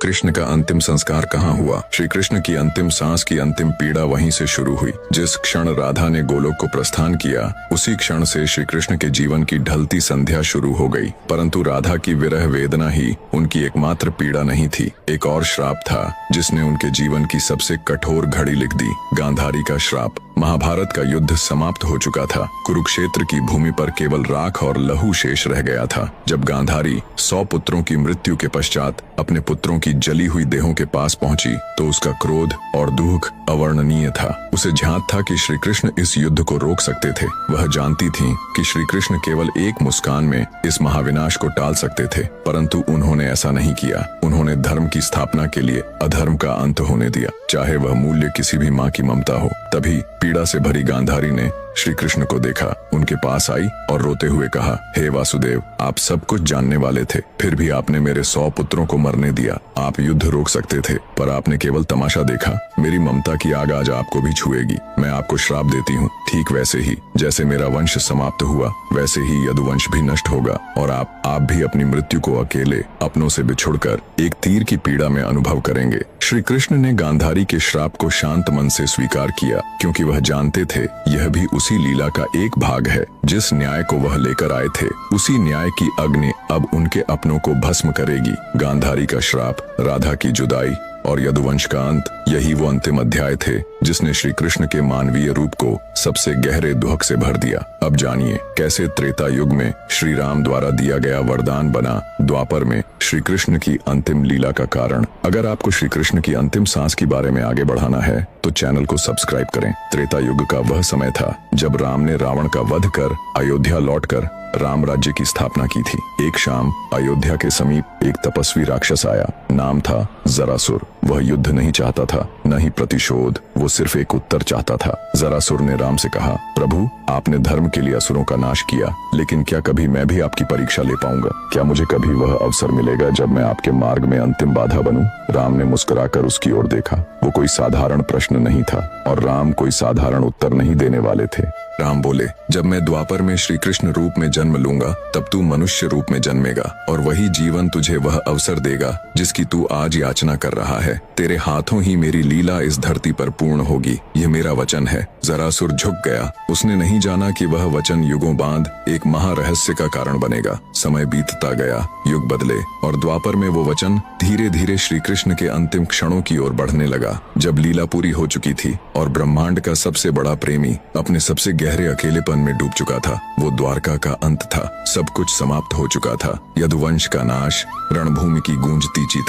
कृष्ण का अंतिम संस्कार कहाँ हुआ? श्री कृष्ण की अंतिम सांस की अंतिम पीड़ा वहीं से शुरू हुई। जिस क्षण राधा ने गोलोक को प्रस्थान किया, उसी क्षण से श्री कृष्ण के जीवन की ढलती संध्या शुरू हो गई। परंतु राधा की विरह वेदना ही उनकी एकमात्र पीड़ा नहीं थी। एक और श्राप था जिसने उनके जीवन की सबसे कठोर घड़ी लिख दी, गांधारी का श्राप। महाभारत का युद्ध समाप्त हो चुका था। कुरुक्षेत्र की भूमि पर केवल राख और लहू शेष रह गया था। जब गांधारी 100 पुत्रों की मृत्यु के पश्चात अपने पुत्रों की जली हुई देहों के पास पहुंची तो उसका क्रोध और दुख अवर्णनीय था। उसे झांत था कि श्री कृष्ण इस युद्ध को रोक सकते थे। वह जानती थी कि श्री कृष्ण केवल एक मुस्कान में इस महाविनाश को टाल सकते थे, परंतु उन्होंने ऐसा नहीं किया। उन्होंने धर्म की स्थापना के लिए अधर्म का अंत होने दिया, चाहे वह मूल्य किसी भी माँ की ममता हो। तभी पीड़ा से भरी गांधारी ने श्री कृष्ण को देखा, उनके पास आई और रोते हुए कहा, हे वासुदेव, आप सब कुछ जानने वाले थे, फिर भी आपने मेरे 100 पुत्रों को मरने दिया। आप युद्ध रोक सकते थे, पर आपने केवल तमाशा देखा। मेरी ममता की आग आज आपको भी छुएगी। मैं आपको श्राप देती हूँ, ठीक वैसे ही जैसे मेरा वंश समाप्त हुआ, वैसे ही यदुवंश भी नष्ट होगा और आप भी अपनी मृत्यु को अकेले अपनों से बिछुड़कर एक तीर की पीड़ा में अनुभव करेंगे। श्री कृष्ण ने गांधारी के श्राप को शांत मन से स्वीकार किया, क्योंकि वह जानते थे यह भी उसी लीला का एक भाग है। जिस न्याय को वह लेकर आए थे, उसी न्याय की अग्नि अब उनके अपनों को भस्म करेगी। गांधारी का श्राप, राधा की जुदाई और यदुवंश का अंत, यही वो अंतिम अध्याय थे जिसने श्री कृष्ण के मानवीय रूप को सबसे गहरे दुख से भर दिया। अब जानिए कैसे त्रेता युग में श्री राम द्वारा दिया गया वरदान बना द्वापर में श्री कृष्ण की अंतिम लीला का कारण। अगर आपको श्री कृष्ण की अंतिम सांस के बारे में आगे बढ़ाना है तो चैनल को सब्सक्राइब करें। त्रेता युग का वह समय था जब राम ने रावण का वध कर अयोध्या लौटकर राम राज्य की स्थापना की थी। एक शाम अयोध्या के समीप एक तपस्वी राक्षस आया, नाम था जरासुर। वह युद्ध नहीं चाहता था, न ही प्रतिशोध, वो सिर्फ एक उत्तर चाहता था। जरासुर ने राम से कहा, प्रभु, आपने धर्म के लिए असुरों का नाश किया, लेकिन क्या कभी मैं भी आपकी परीक्षा ले पाऊंगा? क्या मुझे कभी वह अवसर मिलेगा जब मैं आपके मार्ग में अंतिम बाधा बनूं? राम ने मुस्कुराकर उसकी ओर देखा। वो कोई साधारण प्रश्न नहीं था और राम कोई साधारण उत्तर नहीं देने वाले थे। राम बोले, जब मैं द्वापर में श्री कृष्ण रूप में जन्म लूंगा, तब तू मनुष्य रूप में जन्मेगा और वही जीवन तुझे वह अवसर देगा जिसकी तू आज याचना कर रहा है। तेरे हाथों ही मेरी लीला इस धरती पर पूर्ण होगी, यह मेरा वचन है। जरासुर झुक गया। उसने नहीं जाना कि वह वचन युगों बाद एक महारहस्य का कारण बनेगा। समय बीतता गया, युग बदले और द्वापर में वो वचन धीरे धीरे श्री कृष्ण के अंतिम क्षणों की ओर बढ़ने लगा। जब लीला पूरी हो चुकी थी और ब्रह्मांड का सबसे बड़ा प्रेमी अपने सबसे गहरे अकेलेपन में डूब चुका था, वो द्वारका का अंत था। सब कुछ समाप्त हो चुका था। यदुवंश का नाश, रणभूमि की गूंजती चीता